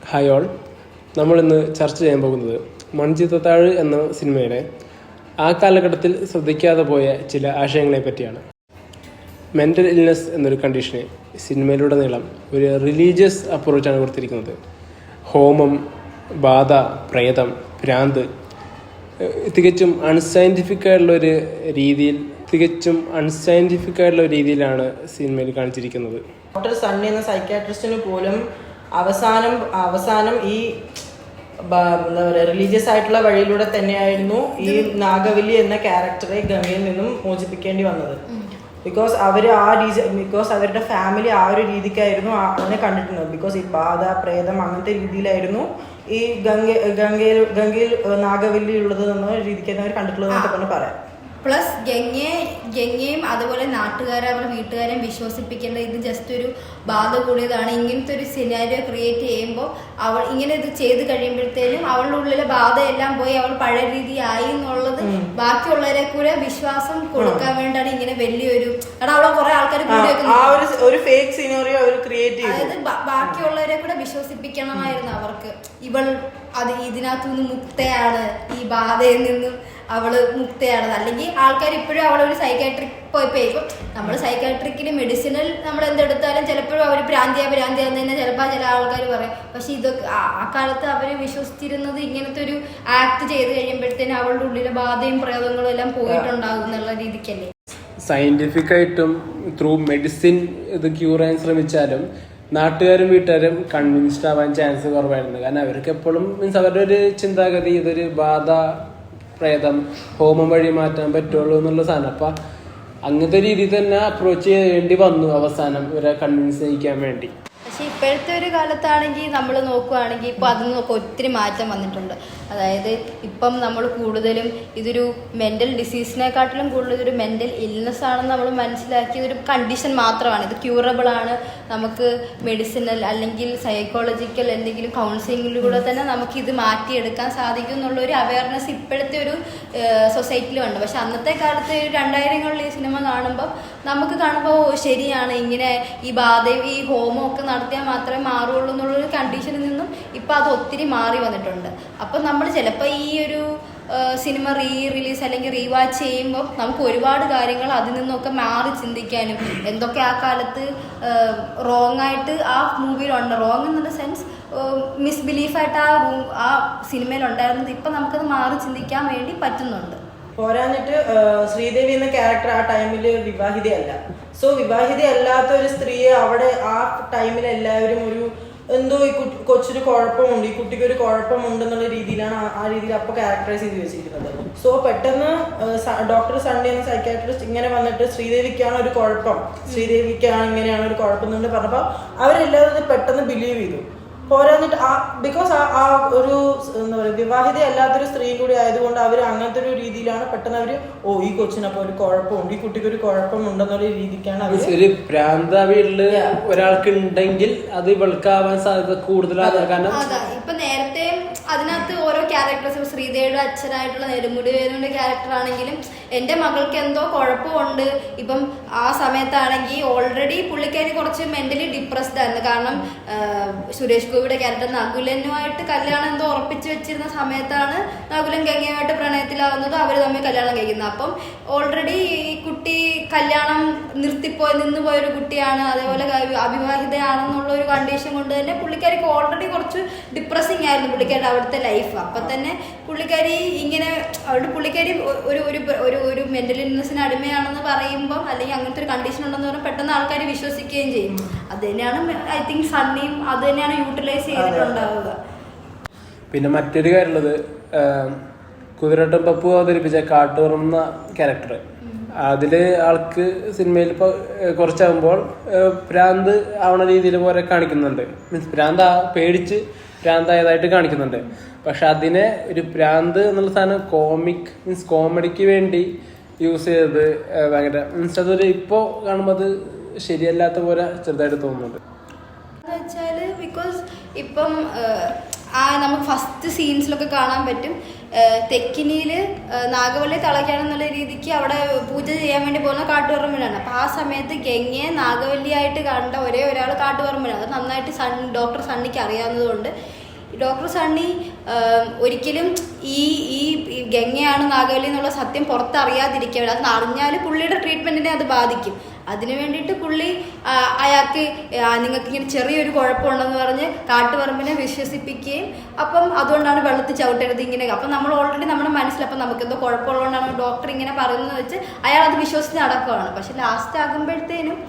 Hi all, നമ്മളിന്ന് ചർച്ച ചെയ്യാൻ പോകുന്നത് മൺചിത്രത്താഴ് എന്ന സിനിമയുടെ ആ കാലഘട്ടത്തിൽ ശ്രദ്ധിക്കാതെ പോയ ചില ആശയങ്ങളെ പറ്റിയാണ്. മെൻ്റൽ ഇൽനെസ് എന്നൊരു കണ്ടീഷനെ സിനിമയിലുടനീളം ഒരു റിലീജിയസ് അപ്രോച്ചാണ് കൊടുത്തിരിക്കുന്നത്. ഹോമം, ബാധ, പ്രേതം, ഭ്രാന്ത് തികച്ചും അൺസയൻറ്റിഫിക് ആയിട്ടുള്ള രീതിയിലാണ് സിനിമയിൽ കാണിച്ചിരിക്കുന്നത്. ഡോക്ടർ സണ്ണി എന്ന സൈക്യാട്രിസ്റ്റിന് പോലും അവസാനം ഈ എന്താ പറയുക റിലീജിയസ് ആയിട്ടുള്ള വഴിയിലൂടെ തന്നെയായിരുന്നു ഈ നാഗവല്ലി എന്ന ക്യാരക്ടറെ ഗംഗയിൽ നിന്നും മോചിപ്പിക്കേണ്ടി വന്നത്. ബിക്കോസ് അവരുടെ ഫാമിലി ആ ഒരു രീതിക്കായിരുന്നു അതിനെ കണ്ടിട്ടുള്ളത്. ബിക്കോസ് ഈ ബാധ, പ്രേതം അങ്ങനത്തെ രീതിയിലായിരുന്നു ഈ ഗംഗയിൽ നാഗവല്ലി ഉള്ളത് എന്ന രീതിക്കായിരുന്നു അവർ കണ്ടിട്ടുള്ളത് എന്നൊക്കെ തന്നെ പറയാം. പ്ലസ് ഗംഗയും അതുപോലെ നാട്ടുകാരെ അവരുടെ വീട്ടുകാരെയും വിശ്വസിപ്പിക്കേണ്ട ഇത് ജസ്റ്റ് ഒരു ബാധ കൂടിയതാണ്. ഇങ്ങനത്തെ ഒരു സിനാരിയോ ക്രിയേറ്റ് ചെയ്യുമ്പോൾ അവൾ ഇങ്ങനെ ഇത് ചെയ്ത് കഴിയുമ്പോഴത്തേനും അവളുടെ ഉള്ളിലെ ബാധയെല്ലാം പോയി അവൾ പഴയ രീതിയായി എന്നുള്ളത് ബാക്കിയുള്ളവരെ കൂടെ വിശ്വാസം കൊടുക്കാൻ വേണ്ടിയാണ് ഇങ്ങനെ വലിയൊരു അവളെ കുറെ ആൾക്കാർ അതായത് ബാക്കിയുള്ളവരെ കൂടെ വിശ്വസിപ്പിക്കണമായിരുന്നു അവർക്ക്. ഇവൾ ഇതിനകത്തുനിന്ന് മുക്തയാണ്, ഈ ബാധയിൽ നിന്നും അവള് മുക്തയാണ്. അല്ലെങ്കിൽ ആൾക്കാർ ഇപ്പോഴും അവളൊരു സൈക്കാട്രിക് ഇപ്പം നമ്മൾ സൈക്കാട്രിക്കിന് മെഡിസിനൽ നമ്മൾ എന്തെടുത്താലും ചിലപ്പോഴും അവർ ഭ്രാന്തിയാന്ന് തന്നെ ചിലപ്പോൾ ചില ആൾക്കാർ പറയും. പക്ഷെ ഇതൊക്കെ ആ കാലത്ത് അവർ വിശ്വസിച്ചിരുന്നത് ഇങ്ങനത്തെ ഒരു ആക്ട് ചെയ്ത് കഴിയുമ്പോഴത്തേനും അവളുടെ ഉള്ളിലെ ബാധയും പ്രയോഗങ്ങളും എല്ലാം പോയിട്ടുണ്ടാകും എന്നുള്ള രീതിക്കല്ലേ. സയന്റിഫിക് ആയിട്ടും ത്രൂ മെഡിസിൻ ഇത് ക്യൂർ ചെയ്യാൻ ശ്രമിച്ചാലും നാട്ടുകാരും വീട്ടുകാരും കൺവിൻസ്ഡ് ആവാൻ ചാൻസ് കുറവായിരുന്നു. കാരണം അവർക്ക് എപ്പോഴും അവരുടെ ഒരു ചിന്താഗതി ഇതൊരു ബാധ, പ്രേതം, ഹോമം വഴി മാറ്റാൻ പറ്റുള്ളൂ എന്നുള്ള സാധനം. അപ്പം അങ്ങനത്തെ രീതിയിൽ തന്നെ അപ്രോച്ച് ചെയ്യേണ്ടി വന്നു അവസാനം ഇവരെ കൺവിൻസ് ചെയ്യിക്കാൻ വേണ്ടി. പക്ഷെ ഇപ്പോഴത്തെ ഒരു കാലത്താണെങ്കിൽ നമ്മൾ നോക്കുകയാണെങ്കിൽ ഇപ്പോൾ അതിൽ നിന്നൊക്കെ ഒത്തിരി മാറ്റം വന്നിട്ടുണ്ട്. അതായത് ഇപ്പം നമ്മൾ കൂടുതലും ഇതൊരു മെൻ്റൽ ഡിസീസിനെക്കാട്ടിലും കൂടുതൽ ഇതൊരു മെൻ്റൽ ഇൽനെസ് ആണെന്ന് നമ്മൾ മനസ്സിലാക്കി ഇതൊരു കണ്ടീഷൻ മാത്രമാണ്. ഇത് ക്യൂറബിൾ ആണ്, നമുക്ക് മെഡിസിനൽ അല്ലെങ്കിൽ സൈക്കോളജിക്കൽ എന്തെങ്കിലും കൗൺസിലിങ്ങിലൂടെ തന്നെ നമുക്ക് ഇത് മാറ്റിയെടുക്കാൻ സാധിക്കും എന്നുള്ളൊരു അവയർനെസ് ഇപ്പോഴത്തെ ഒരു സൊസൈറ്റിയിലുണ്ട്. പക്ഷെ അന്നത്തെ കാലത്ത് 2000-കളിൽ ഈ സിനിമ കാണുമ്പോൾ നമുക്ക് കാണുമ്പോൾ ശരിയാണ്, ഇങ്ങനെ ഈ ബാധയും ഈ ഹോമവും ഒക്കെ നടത്തിയാൽ മാത്രമേ മാറുള്ളൂ എന്നുള്ളൊരു കണ്ടീഷനിൽ നിന്നും ഇപ്പം അത് ഒത്തിരി മാറി വന്നിട്ടുണ്ട്. അപ്പം നമ്മൾ ചിലപ്പോൾ ഈ ഒരു സിനിമ റിലീസ് അല്ലെങ്കിൽ റീവാച്ച് ചെയ്യുമ്പോൾ നമുക്ക് ഒരുപാട് കാര്യങ്ങൾ അതിൽ നിന്നൊക്കെ മാറി ചിന്തിക്കാനും എന്തൊക്കെ ആ കാലത്ത് റോങ് ആയിട്ട് ആ മൂവിയിലുണ്ട്, റോങ് എന്നുള്ള സെൻസ് മിസ്ബിലീഫായിട്ട് ആ സിനിമയിലുണ്ടായിരുന്നത് ഇപ്പം നമുക്കത് മാറി ചിന്തിക്കാൻ വേണ്ടി പറ്റുന്നുണ്ട്. പോരാഞ്ഞിട്ട് ശ്രീദേവി എന്ന ക്യാരക്ടർ ആ ടൈമിൽ വിവാഹിതയല്ല. സോ വിവാഹിതയല്ലാത്ത ഒരു സ്ത്രീയെ അവിടെ ആ ടൈമിൽ എല്ലാവരും ഒരു എന്തോ ഈ കൊച്ചിന് കുഴപ്പമുണ്ട്, ഈ കുട്ടിക്ക് ഒരു കുഴപ്പമുണ്ടെന്നുള്ള രീതിയിലാണ് ആ രീതിയിൽ അപ്പോൾ ക്യാരക്ടറൈസ് ചെയ്ത് വെച്ചിരിക്കുന്നത്. സോ പെട്ടെന്ന് ഡോക്ടർ സണ്ണി എന്ന സൈക്കാട്രിസ്റ്റ് ഇങ്ങനെ വന്നിട്ട് ശ്രീദേവിക്കാണ് ഒരു കുഴപ്പം, ശ്രീദേവിക്കാണ് ഇങ്ങനെയാണ് ഒരു കുഴപ്പം എന്നുകൊണ്ട് പറഞ്ഞപ്പോൾ അവരെല്ലാവരും പെട്ടെന്ന് ബിലീവ് ചെയ്തു. പോരാഞ്ഞിട്ട് ബിക്കോസ് ആ ഒരു എന്താ പറയുക വിവാഹിത അല്ലാത്തൊരു സ്ത്രീ കൂടി ആയതുകൊണ്ട് അവർ അങ്ങനത്തെ ഒരു രീതിയിലാണ് പെട്ടെന്ന് അവർ ഈ കൊച്ചിനപ്പോൾ ഒരു കുഴപ്പമുണ്ട്, ഈ കുട്ടിക്ക് ഒരു കുഴപ്പമുണ്ടെന്നുള്ള രീതിക്കാണ് അവർ ഒരു ഭ്രാന്ത വീട്ടില് ഒരാൾക്ക് ഉണ്ടെങ്കിൽ അത് ഇവൾക്കാവാൻ സാധ്യത കൂടുതലാണ്. കാരണം ഇപ്പൊ നേരത്തെ അതിനകത്ത് ഓരോ ക്യാരക്ടേഴ്സും ശ്രീദേവിയുടെ അച്ഛനായിട്ടുള്ള നെടുമുടി വേലുവിന്റെ ക്യാരക്ടർ ആണെങ്കിലും എൻ്റെ മകൾക്ക് എന്തോ കുഴപ്പമുണ്ട്. ഇപ്പം ആ സമയത്താണെങ്കിൽ ഓൾറെഡി പുള്ളിക്കാരി കുറച്ച് മെന്റലി ഡിപ്രസ്ഡ് ആയിരുന്നു. കാരണം സുരേഷ് ഗോപിയുടെ ക്യാരക്ടർ നകുലനുമായിട്ട് കല്യാണം എന്തോ ഉറപ്പിച്ചു വെച്ചിരുന്ന സമയത്താണ് നകുലൻ ഗംഗയുമായിട്ട് പ്രണയത്തിലാവുന്നത്, അവർ തമ്മിൽ കല്യാണം കഴിക്കുന്നത്. അപ്പം ഓൾറെഡി ഈ കുട്ടി കല്യാണം നിന്നുപോയൊരു കുട്ടിയാണ്, അതേപോലെ അവിവാഹിതയാണെന്നുള്ള ഒരു കണ്ടീഷൻ കൊണ്ട് തന്നെ പുള്ളിക്കാരിക്ക് ഓൾറെഡി കുറച്ച് ഡിപ്രസിങ് ആയിരുന്നു പുള്ളിക്കാരുടെ അവിടുത്തെ ലൈഫ്. അപ്പം തന്നെ പുള്ളിക്കാരി ഇങ്ങനെ പുള്ളിക്കാരി ഒരു മെന്റൽ ഇൽനെസ്സിന് അടിമയാണെന്ന് പറയുമ്പം അല്ലെങ്കിൽ അങ്ങനത്തെ ഒരു കണ്ടീഷൻ ഉണ്ടെന്ന് പറഞ്ഞാൽ പെട്ടെന്ന് ആൾക്കാർ വിശ്വസിക്കുകയും ചെയ്യും. അത് തന്നെയാണ് ഐ തിങ്ക് സണ്ണിയും അത് തന്നെയാണ് യൂട്ടിലൈസ് ചെയ്തിട്ടുണ്ടാവുക. പിന്നെ മറ്റൊരു കാര്യമുള്ളത്, കുതിരട്ടം പപ്പു അവതരിപ്പിച്ച കാട്ടുറന്ന ക്യാരക്ടർ, അതില് ആൾക്ക് സിനിമയിൽ ഇപ്പോൾ കുറച്ചാകുമ്പോൾ ഭ്രാന്ത് ആവണ രീതിയിൽ പോലെ കാണിക്കുന്നുണ്ട്. മീൻസ് പേടിച്ച് ഭ്രാന്തായതായിട്ട് കാണിക്കുന്നുണ്ട്. പക്ഷെ അതിനെ ഒരു ഭ്രാന്ത് എന്നുള്ള സാധനം കോമഡിക്ക് വേണ്ടി യൂസ് ചെയ്തത് ഭയങ്കര അതൊരു ഇപ്പോൾ കാണുമ്പോൾ അത് ശരിയല്ലാത്ത പോലെ ചെറുതായിട്ട് തോന്നുന്നുണ്ട്. ബിക്കോസ് ഇപ്പം നമുക്ക് ഫസ്റ്റ് സീൻസിലൊക്കെ കാണാൻ പറ്റും തെക്കിനിയില് നാഗവല്ലി തളയ്ക്കാനെന്നുള്ള രീതിക്ക് അവിടെ പൂജ ചെയ്യാൻ വേണ്ടി പോകുന്ന കാട്ടുപറമ്പിലാണ്. അപ്പോൾ ആ സമയത്ത് ഗംഗയെ നാഗവല്ലിയായിട്ട് കണ്ട ഒരേ ഒരാൾ കാട്ടുപറമ്പിലാണ്. അത് നന്നായിട്ട് ഡോക്ടർ സണ്ണിക്ക് അറിയാവുന്നതുകൊണ്ട് ഡോക്ടർ സണ്ണി ഒരിക്കലും ഈ ഗംഗയാണ് നാഗവല്ലി എന്നുള്ള സത്യം പുറത്തറിയാതിരിക്കുക. അത് അറിഞ്ഞാൽ പുള്ളിയുടെ ട്രീറ്റ്മെൻറ്റിനെ അത് ബാധിക്കും. അതിനു വേണ്ടിയിട്ട് പുള്ളി അയാൾക്ക് നിങ്ങൾക്ക് ഇങ്ങനെ ചെറിയൊരു കുഴപ്പമുണ്ടെന്ന് പറഞ്ഞ് കാട്ടുപറമ്പിനെ വിശ്വസിപ്പിക്കുകയും അപ്പം അതുകൊണ്ടാണ് വെള്ളത്തിൽ ചവിട്ടരുത് ഇങ്ങനെ. അപ്പം നമ്മൾ ഓൾറെഡി നമ്മുടെ മനസ്സിൽ അപ്പം നമുക്കെന്തോ കുഴപ്പമുള്ളതുകൊണ്ടാണ് ഡോക്ടർ ഇങ്ങനെ പറയുന്നത് വെച്ച് അയാൾ അത് വിശ്വസിച്ച് നടക്കുകയാണ്. പക്ഷെ ലാസ്റ്റ് ആകുമ്പോഴത്തേനും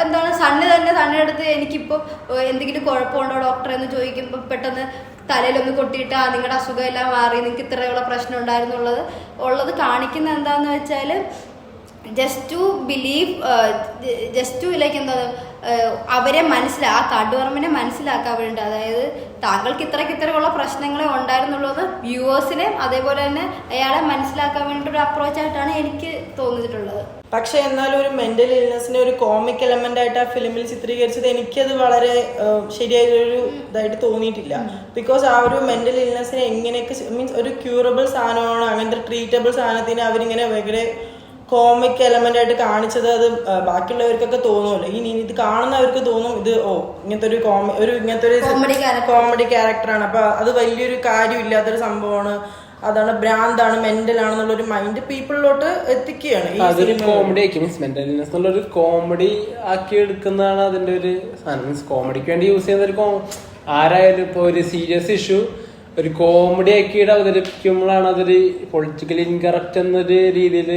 എന്താണ് സണ്ണി എടുത്ത് എനിക്കിപ്പോൾ എന്തെങ്കിലും കുഴപ്പമുണ്ടോ ഡോക്ടറെ എന്ന് ചോദിക്കുമ്പോൾ പെട്ടെന്ന് തലയിലൊന്ന് കൊട്ടിയിട്ട് നിങ്ങളുടെ അസുഖം എല്ലാം മാറി, നിങ്ങൾക്ക് ഇത്രയുള്ള പ്രശ്നം ഉള്ളത് കാണിക്കുന്ന എന്താണെന്ന് വെച്ചാൽ just to believe, just to like എന്താ അവരെ ആ കാട്ടുപറമ്പിനെ മനസ്സിലാക്കാൻ വേണ്ടി. അതായത് താങ്കൾക്ക് ഇത്രയുള്ള പ്രശ്നങ്ങളെ ഉണ്ടായിരുന്നുള്ളത് വ്യൂവേഴ്സിനെ അതേപോലെ തന്നെ അയാളെ മനസ്സിലാക്കാൻ വേണ്ടി ഒരു അപ്രോച്ചായിട്ടാണ് എനിക്ക് തോന്നിയിട്ടുള്ളത്. പക്ഷെ എന്നാലും ഒരു മെന്റൽ ഇൽനെസ്സിനെ ഒരു കോമിക് എലമെന്റ് ആയിട്ട് ആ ഫിലിമിൽ ചിത്രീകരിച്ചത് എനിക്കത് വളരെ ശരിയായൊരു ഇതായിട്ട് തോന്നിയിട്ടില്ല. ബിക്കോസ് ആ ഒരു മെന്റൽ ഇൽനെസ്സിനെ എങ്ങനെയൊക്കെ മീൻസ് ഒരു ക്യൂറബിൾ സാധനമാണ്, അങ്ങനത്തെ ട്രീറ്റബിൾ സാധനത്തിന് അവരിങ്ങനെ ഭയങ്കര കോമിക് എലമെന്റ് ആയിട്ട് കാണിച്ചത്. അത് ബാക്കിയുള്ളവർക്കൊക്കെ തോന്നുമല്ലോ, ഇത് കാണുന്നവർക്ക് തോന്നും ഇത് ഇങ്ങനത്തെ ഒരു കോമഡി ക്യാരക്ടറാണ്, അപ്പൊ അത് വലിയൊരു കാര്യമില്ലാത്തൊരു സംഭവമാണ്, അതാണ് ഭ്രാന്താണ്, മെന്റൽ ആണെന്നുള്ളൊരു മൈൻഡ് പീപ്പിളിലോട്ട് എത്തിക്കുകയാണ്. അതൊരു കോമഡി ആക്കി മീൻസ് മെന്റൽ ഇൽനെസ് എന്നുള്ളൊരു കോമഡി ആക്കി എടുക്കുന്നതാണ് അതിന്റെ ഒരു സാധനം. മീൻസ് കോമഡിക്ക് വേണ്ടി യൂസ് ചെയ്യുന്ന ഒരു ആരായാലും ഇപ്പൊ ഒരു സീരിയസ് ഇഷ്യൂ ഒരു കോമഡി ആക്കിയിട്ട് അവതരിപ്പിക്കുമ്പോഴാണ് അതൊരു പൊളിറ്റിക്കലി ഇൻകറക്റ്റ് എന്നൊരു രീതിയിൽ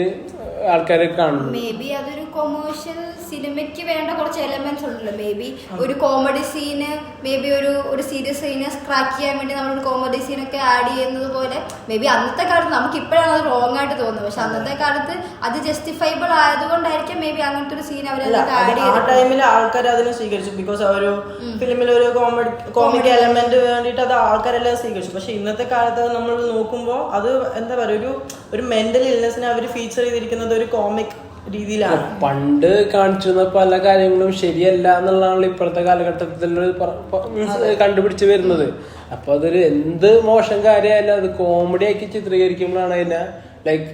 ആൾക്കാരെ കാണുന്നു. മേ ബി അതൊരു കൊമേഴ്ഷ്യൽ സിനിമയ്ക്ക് വേണ്ട കുറച്ച് എലമെന്റ്സ് ഉണ്ടല്ലോ. മേ ബി ഒരു കോമഡി സീന്, മേ ബി ഒരു സീരിയസ് സീനെ സ്ക്രാക്ക് ചെയ്യാൻ വേണ്ടി നമ്മളൊരു കോമഡി സീനൊക്കെ ആഡ് ചെയ്യുന്നത് പോലെ മേ ബി അന്നത്തെ കാലത്ത് നമുക്ക് ഇപ്പോഴാണ് അത് റോങ് ആയിട്ട് തോന്നുന്നത്. പക്ഷെ അന്നത്തെ കാലത്ത് അത് ജസ്റ്റിഫൈബിൾ ആയതുകൊണ്ടായിരിക്കും മേ ബി അങ്ങനത്തെ ഒരു സീൻ അവർ ആ ടൈമിൽ ആൾക്കാർ അതിനെ സ്വീകരിച്ചു. ബിക്കോസ് ആ ഒരു ഫിലിമിൽ ഒരു കോമിക് എലമെന്റ് വേണ്ടിയിട്ട് അത് ആൾക്കാരെല്ലാം സ്വീകരിച്ചു. പക്ഷെ ഇന്നത്തെ കാലത്ത് നമ്മൾ നോക്കുമ്പോൾ അത് എന്താ പറയുക, ഒരു മെന്റൽ ഇൽനെസ്സിനെ അവർ ഫീച്ചർ ചെയ്തിരിക്കുന്നത് ഒരു കോമിക് രീതിയിലാണ്. പണ്ട് കാണിച്ചിരുന്ന പല കാര്യങ്ങളും ശരിയല്ല എന്നുള്ളതാണല്ലോ ഇപ്പോഴത്തെ കാലഘട്ടത്തിൽ കണ്ടുപിടിച്ച് വരുന്നത്. അപ്പൊ അതൊരു എന്ത് മോശം കാര്യമായാലും അത് കോമഡി ആക്കി ചിത്രീകരിക്കുമ്പോഴാണ് അതിനെ ലൈക്ക്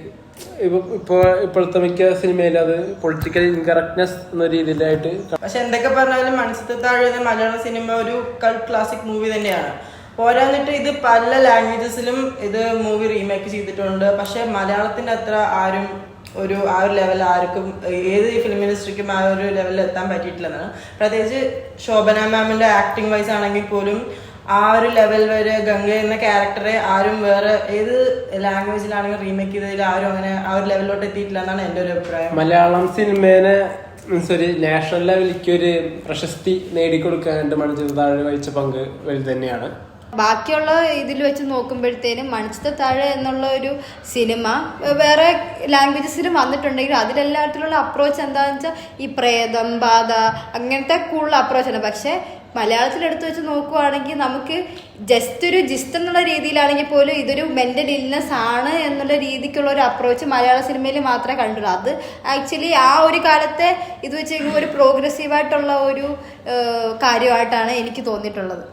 ഇപ്പോഴത്തെ മിക്ക സിനിമയിലും അത് പൊളിറ്റിക്കൽ ഇൻകറക്ട്നെസ് എന്ന രീതിയിലായിട്ട്. പക്ഷെ എന്തൊക്കെ പറഞ്ഞാലും മനസ്സിൽ താഴെ മലയാള സിനിമ ഒരു കൾട്ട് ക്ലാസിക് മൂവി തന്നെയാണ്. പോരാന്നിട്ട് ഇത് പല ലാംഗ്വേജസിലും ഇത് മൂവി റീമേക്ക് ചെയ്തിട്ടുണ്ട്. പക്ഷെ മലയാളത്തിന്റെ അത്ര ആരും ആ ഒരു ലെവൽ ആർക്കും ഏത് ഫിലിം ഇൻഡസ്ട്രിക്കും ആ ഒരു ലെവലിൽ എത്താൻ പറ്റിയിട്ടില്ലെന്നാണ്. പ്രത്യേകിച്ച് ശോഭന മാമിന്റെ ആക്ടിങ് വൈസ് ആണെങ്കിൽ പോലും ആ ഒരു ലെവൽ വരെ ഗംഗ എന്ന ക്യാരക്ടറെ ആരും വേറെ ഏത് ലാംഗ്വേജിലാണെങ്കിൽ റീമേക്ക് ചെയ്തതിൽ ആരും അങ്ങനെ ആ ഒരു ലെവലിലോട്ട് എത്തിയിട്ടില്ല എന്നാണ് എൻ്റെ ഒരു അഭിപ്രായം. മലയാളം സിനിമേനെ ഒരു നാഷണൽ ലെവലിലേക്ക് ഒരു പ്രശസ്തി നേടിക്കൊടുക്കാൻ മണിച്ചിത്ര താഴെ വഹിച്ച പങ്ക് വലുത് തന്നെയാണ്. ബാക്കിയുള്ള ഇതിൽ വെച്ച് നോക്കുമ്പോഴത്തേനും മണിച്ചിത്ര താഴെ എന്നുള്ള ഒരു സിനിമ വേറെ ലാംഗ്വേജസിലും വന്നിട്ടുണ്ടെങ്കിലും അതിലെല്ലാത്തിലുള്ള അപ്രോച്ച് എന്താണെന്ന് വെച്ചാൽ ഈ പ്രേതം ബാധ അങ്ങനത്തെ കൂടുതൽ അപ്രോച്ചാണ്. പക്ഷേ മലയാളത്തിലെടുത്ത് വെച്ച് നോക്കുവാണെങ്കിൽ നമുക്ക് ജിസ്റ്റ് എന്നുള്ള രീതിയിലാണെങ്കിൽ പോലും ഇതൊരു മെന്റൽ ഇൽനെസ് ആണ് എന്നുള്ള രീതിക്കുള്ള ഒരു അപ്രോച്ച് മലയാള സിനിമയിൽ മാത്രമേ കണ്ടുള്ളൂ. അത് ആക്ച്വലി ആ ഒരു കാലത്തെ ഇത് വെച്ച് ഒരു പ്രോഗ്രസീവായിട്ടുള്ള ഒരു കാര്യമായിട്ടാണ് എനിക്ക് തോന്നിയിട്ടുള്ളത്.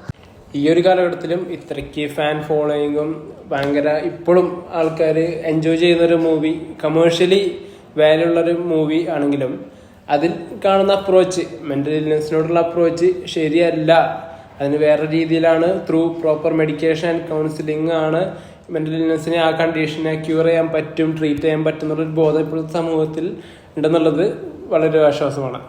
ഈ ഒരു കാലഘട്ടത്തിലും ഇത്രയ്ക്ക് ഫാൻ ഫോളോയിങ്ങും ഭയങ്കര ഇപ്പോഴും ആൾക്കാർ എൻജോയ് ചെയ്യുന്നൊരു മൂവി, കമേഴ്ഷ്യലി വാല്യൂ ഉള്ളൊരു മൂവി ആണെങ്കിലും അതിൽ കാണുന്ന അപ്രോച്ച്, മെൻ്റൽ ഇൽനെസ്സിനോടുള്ള അപ്രോച്ച് ശരിയല്ല. അതിന് വേറെ രീതിയിലാണ് through proper medication and counselling ആണ് മെൻ്റൽ ഇൽനെസ്സിനെ ആ കണ്ടീഷനെ ക്യൂർ ചെയ്യാൻ പറ്റും, ട്രീറ്റ് ചെയ്യാൻ പറ്റും എന്നുള്ളൊരു ബോധം ഇപ്പോഴത്തെ സമൂഹത്തിൽ ഉണ്ടെന്നുള്ളത് വളരെ ആശ്വാസമാണ്.